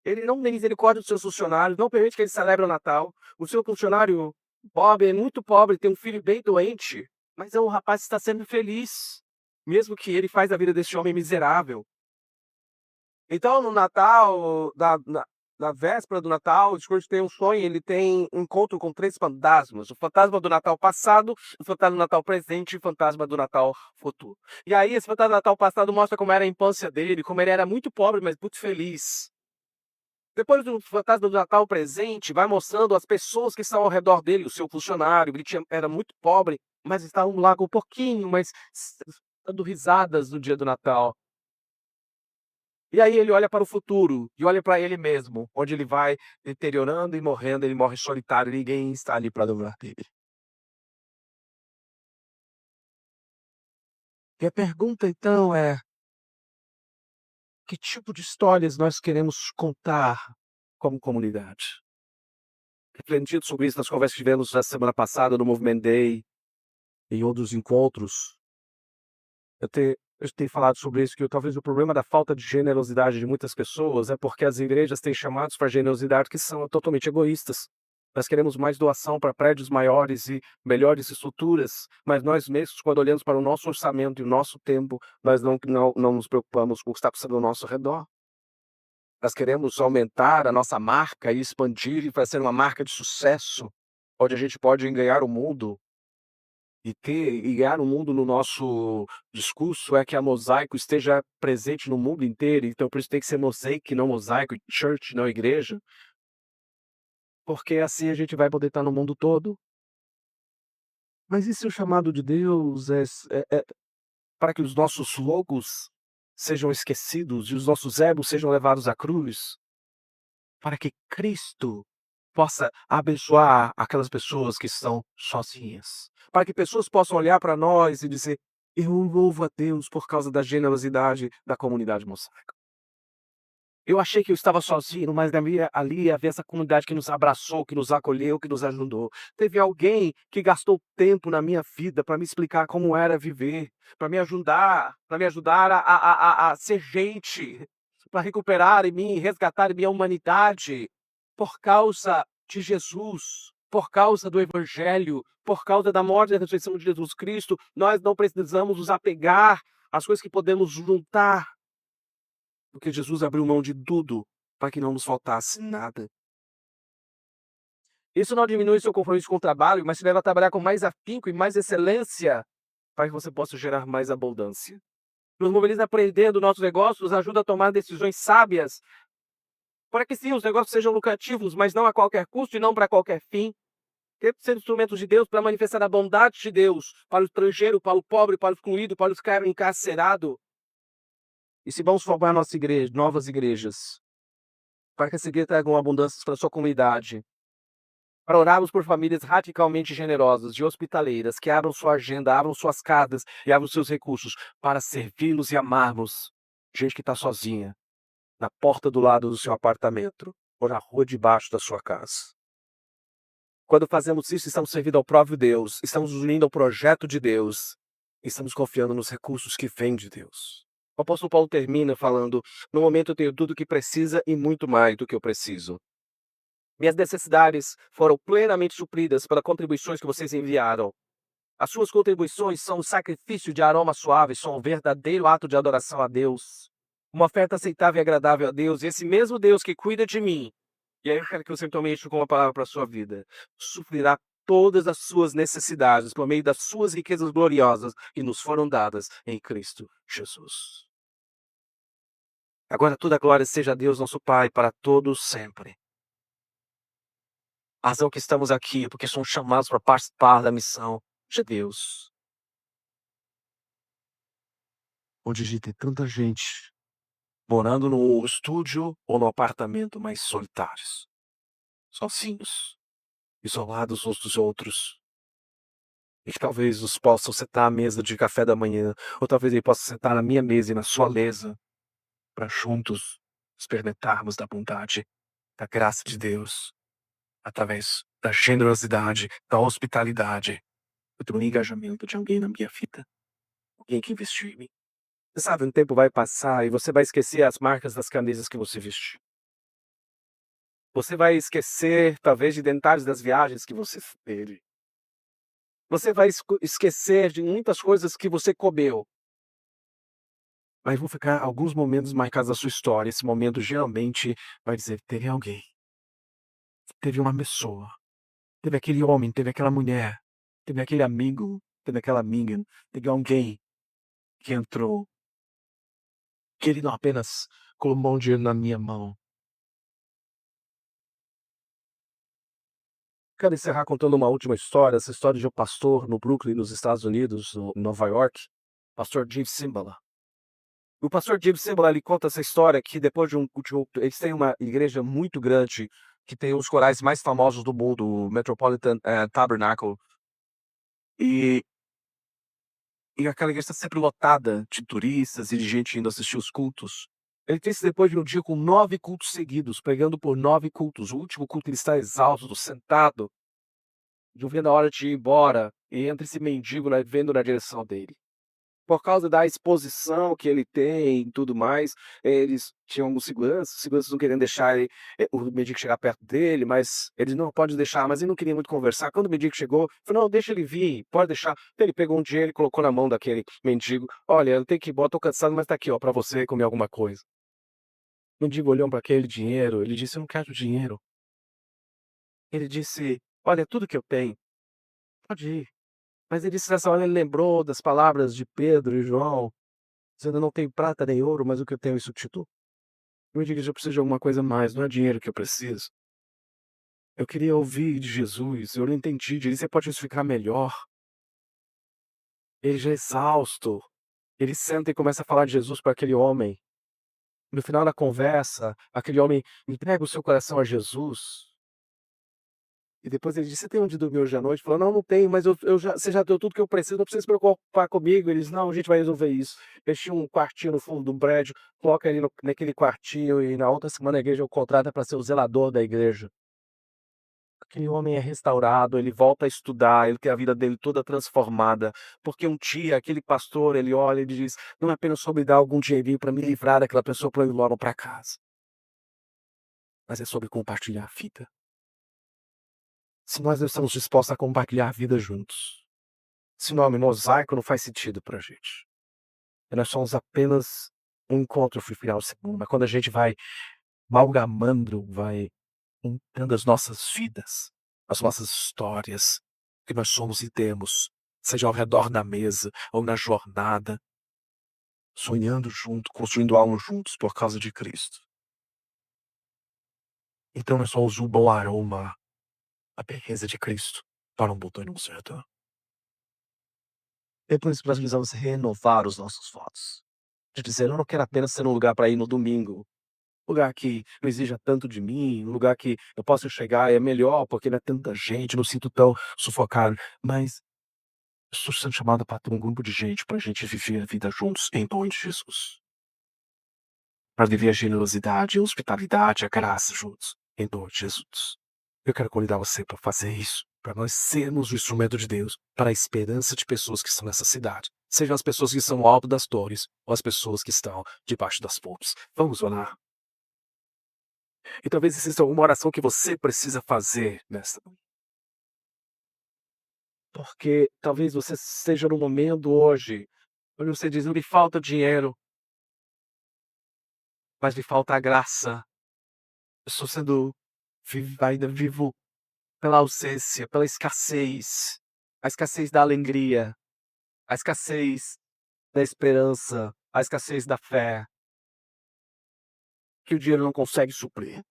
Ele não tem misericórdia dos seus funcionários, não permite que eles celebrem o Natal. O seu funcionário pobre é muito pobre, tem um filho bem doente, mas é um rapaz que está sempre feliz, mesmo que ele faz a vida desse homem miserável. Então, no Natal, na véspera do Natal, o Scrooge tem um sonho, ele tem um encontro com 3 fantasmas: o fantasma do Natal passado, o fantasma do Natal presente e o fantasma do Natal futuro. E aí, esse fantasma do Natal passado mostra como era a infância dele, como ele era muito pobre, mas muito feliz. Depois do fantasma do Natal presente, vai mostrando as pessoas que estão ao redor dele, o seu funcionário, ele era muito pobre, mas estava lá com um pouquinho, mas dando risadas no dia do Natal. E aí ele olha para o futuro, e olha para ele mesmo, onde ele vai deteriorando e morrendo, ele morre solitário, ninguém está ali para lembrar dele. E a pergunta então é: que tipo de histórias nós queremos contar como comunidade? Refletindo sobre isso nas conversas que tivemos na semana passada no Movement Day, em outros encontros, eu tenho falado sobre isso, que talvez o problema da falta de generosidade de muitas pessoas é porque as igrejas têm chamados para generosidade que são totalmente egoístas. Nós queremos mais doação para prédios maiores e melhores estruturas, mas nós mesmos, quando olhamos para o nosso orçamento e o nosso tempo, nós não nos preocupamos com o que está passando ao nosso redor. Nós queremos aumentar a nossa marca e expandir e fazer uma marca de sucesso, onde a gente pode ganhar o mundo. E ganhar o mundo no nosso discurso é que a Mosaico esteja presente no mundo inteiro, então por isso tem que ser Mosaic, não Mosaico, church, não igreja, porque assim a gente vai poder estar no mundo todo. Mas e se o chamado de Deus é para que os nossos logos sejam esquecidos e os nossos egos sejam levados à cruz? Para que Cristo possa abençoar aquelas pessoas que estão sozinhas. Para que pessoas possam olhar para nós e dizer: "Eu louvo a Deus por causa da generosidade da comunidade mosaica. Eu achei que eu estava sozinho, mas ali havia essa comunidade que nos abraçou, que nos acolheu, que nos ajudou. Teve alguém que gastou tempo na minha vida para me explicar como era viver, para me ajudar a ser gente, para recuperar em mim, resgatar em minha humanidade, por causa de Jesus, por causa do evangelho, por causa da morte e da ressurreição de Jesus Cristo. Nós não precisamos nos apegar às coisas que podemos juntar, porque Jesus abriu mão de tudo para que não nos faltasse nada. Isso não diminui seu compromisso com o trabalho, mas te leva a trabalhar com mais afinco e mais excelência, para que você possa gerar mais abundância. Nos mobiliza a aprender do nosso negócio, nos ajuda a tomar decisões sábias, para que sim, os negócios sejam lucrativos, mas não a qualquer custo e não para qualquer fim. Queremos ser instrumentos de Deus para manifestar a bondade de Deus para o estrangeiro, para o pobre, para o excluído, para o encarcerado. E se vamos formar nossa igreja, novas igrejas, para que essa igreja traga uma abundância para a sua comunidade, para orarmos por famílias radicalmente generosas e hospitaleiras, que abram sua agenda, abram suas casas e abram seus recursos para servi-los e amarmos gente que está sozinha, na porta do lado do seu apartamento ou na rua debaixo da sua casa. Quando fazemos isso, estamos servindo ao próprio Deus, estamos nos unindo ao projeto de Deus, estamos confiando nos recursos que vêm de Deus. O apóstolo Paulo termina falando: "No momento eu tenho tudo o que precisa e muito mais do que eu preciso. Minhas necessidades foram plenamente supridas pelas contribuições que vocês enviaram. As suas contribuições são um sacrifício de aroma suave, são um verdadeiro ato de adoração a Deus. Uma oferta aceitável e agradável a Deus, e esse mesmo Deus que cuida de mim, e aí eu quero que você tome isso como uma palavra para a sua vida, suprirá todas as suas necessidades por meio das suas riquezas gloriosas que nos foram dadas em Cristo Jesus. Agora toda a glória seja a Deus, nosso Pai, para todos sempre. A razão que estamos aqui é porque somos chamados para participar da missão. de Deus, onde tem tanta gente morando no estúdio ou no apartamento, mas solitários, sozinhos, isolados uns dos outros, e que talvez os possam sentar à mesa de café da manhã, ou talvez ele possa sentar na minha mesa e na sua mesa, para juntos experimentarmos da bondade, da graça de Deus, através da generosidade, da hospitalidade, do engajamento de alguém na minha vida, alguém que investiu em mim. Você sabe, um tempo vai passar e você vai esquecer as marcas das camisas que você vestiu. Você vai esquecer, talvez, de detalhes das viagens que você teve. Você vai esquecer de muitas coisas que você comeu. Mas vão ficar alguns momentos marcados na sua história. Esse momento geralmente vai dizer: teve alguém, teve uma pessoa, teve aquele homem, teve aquela mulher, teve aquele amigo, teve aquela amiga, teve alguém que entrou, que ele não apenas colocou um dinheiro na minha mão. Quero encerrar contando uma última história, essa história de um pastor no Brooklyn, nos Estados Unidos, em Nova York, pastor Jim Cymbala. O pastor Jim Cymbala, ele conta essa história que depois eles têm uma igreja muito grande, que tem os corais mais famosos do mundo, o Metropolitan Tabernacle, e e aquela igreja está sempre lotada de turistas e de gente indo assistir os cultos. Ele disse depois de um dia com 9 cultos seguidos, pregando por 9 cultos, o último culto ele está exausto, sentado, não vendo a hora de ir embora, e entra esse mendigo, né, vendo na direção dele. Por causa da exposição que ele tem e tudo mais, eles tinham um segurança, os seguranças não queriam deixar o mendigo chegar perto dele, mas eles: "Não, pode deixar", mas ele não queria muito conversar. Quando o mendigo chegou, falou: "Não, deixa ele vir, pode deixar". Ele pegou um dinheiro e colocou na mão daquele mendigo: "Olha, eu tenho que ir embora, tô cansado, mas tá aqui, ó, pra você comer alguma coisa". O mendigo olhou para aquele dinheiro, ele disse: "Eu não quero dinheiro". Ele disse: "Olha, é tudo que eu tenho, pode ir". Mas ele disse nessa hora, ele lembrou das palavras de Pedro e João, dizendo: "Eu não tenho prata nem ouro, mas o que eu tenho isso te dou". Eu digo: "Eu preciso de alguma coisa a mais, não é dinheiro que eu preciso. Eu queria ouvir de Jesus, eu não entendi, de você pode explicar melhor". Ele já é exausto, ele senta e começa a falar de Jesus para aquele homem. No final da conversa, aquele homem entrega o seu coração a Jesus. E depois ele disse: "Você tem onde dormir hoje à noite?" Falou: "Não, não tenho, mas eu já você já deu tudo que eu preciso, não precisa se preocupar comigo". Eles: "Não, a gente vai resolver isso". Eles tinham um quartinho no fundo de um prédio, coloca ele naquele quartinho e na outra semana a igreja o contrata para ser o zelador da igreja. Aquele homem é restaurado, ele volta a estudar, ele tem a vida dele toda transformada, porque um dia aquele pastor, ele olha e diz: "Não é apenas sobre dar algum dinheirinho para me livrar daquela pessoa para eu ir logo para casa, mas é sobre compartilhar a vida". Se nós não estamos dispostos a compartilhar a vida juntos, esse nome mosaico não faz sentido pra gente. E nós somos apenas um encontro final de semana, mas quando a gente vai amalgamando, vai juntando as nossas vidas, as nossas histórias, que nós somos e temos, seja ao redor da mesa ou na jornada, sonhando junto, construindo algo juntos por causa de Cristo. Então nós somos um bom aroma, a beleza de Cristo, para um botão e um sertão. É por isso que nós precisamos renovar os nossos votos. De dizer: "Eu não quero apenas ser um lugar para ir no domingo, lugar que não exija tanto de mim, um lugar que eu possa chegar, é melhor porque não é tanta gente, não sinto tão sufocado, mas estou sendo chamado para ter um grupo de gente, para a gente viver a vida juntos em nome de Jesus. Para viver a generosidade, a hospitalidade, a graça juntos, em nome de Jesus". Eu quero convidar você para fazer isso, para nós sermos o instrumento de Deus para a esperança de pessoas que estão nessa cidade. Sejam as pessoas que estão no alto das torres ou as pessoas que estão debaixo das pontes. Vamos orar. E talvez exista uma oração que você precisa fazer nessa. Porque talvez você esteja no momento hoje, onde você diz: "Não me falta dinheiro, mas me falta a graça. Eu estou sendo ainda vivo pela ausência, pela escassez, a escassez da alegria, a escassez da esperança, a escassez da fé, que o dinheiro não consegue suprir".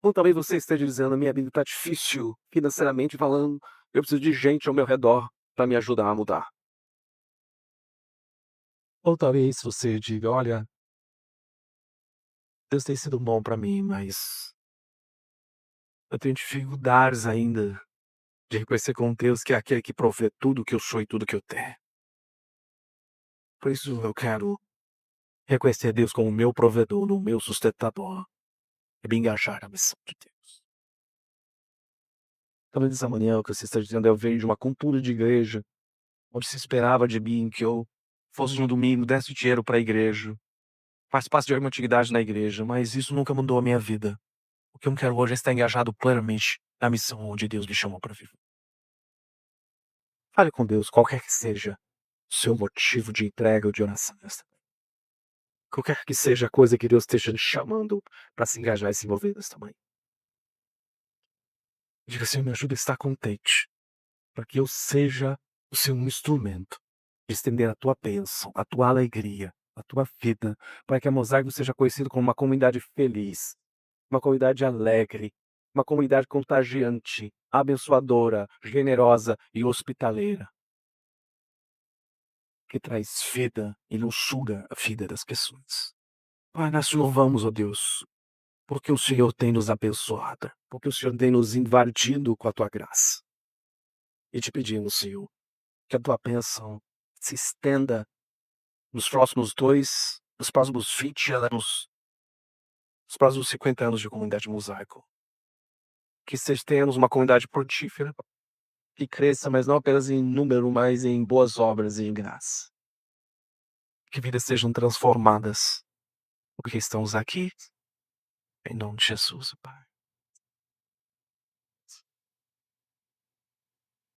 Ou talvez você esteja dizendo: "A minha vida está difícil, financeiramente falando, eu preciso de gente ao meu redor". para me ajudar a mudar. Ou talvez você diga: "Olha, Deus tem sido bom para mim, mas eu tenho dificuldades ainda de reconhecer com Deus que é aquele que provê tudo que eu sou e tudo que eu tenho. Por isso eu quero reconhecer Deus como meu provedor, o meu sustentador, e me engajar na missão de Deus." Talvez essa manhã o que você está dizendo: "Eu venho de uma cultura de igreja, onde se esperava de mim que eu fosse no domingo, desse dinheiro para a igreja, participasse de alguma atividade na igreja, mas isso nunca mudou a minha vida. O que eu quero hoje é estar engajado plenamente na missão onde Deus me chamou para viver." Fale com Deus, qualquer que seja o seu motivo de entrega ou de oração nesta manhã. Qualquer que seja a coisa que Deus esteja lhe chamando para se engajar e se envolver nesta manhã. Diga: "Senhor, me ajuda a estar contente, para que eu seja o seu instrumento de estender a tua bênção, a tua alegria, a tua vida, para que a Mosaico seja conhecido como uma comunidade feliz, uma comunidade alegre, uma comunidade contagiante, abençoadora, generosa e hospitaleira, que traz vida e não suga a vida das pessoas." Pai, nós te louvamos, ó Deus, porque o Senhor tem nos abençoado, porque o Senhor tem nos invadido com a tua graça. E te pedimos, Senhor, que a tua bênção se estenda nos próximos 20 anos, nos próximos 50 anos de comunidade Mosaico. Que tenhamos uma comunidade frutífera, que cresça, mas não apenas em número, mas em boas obras e em graça. Que vidas sejam transformadas, porque estamos aqui, em nome de Jesus, Pai.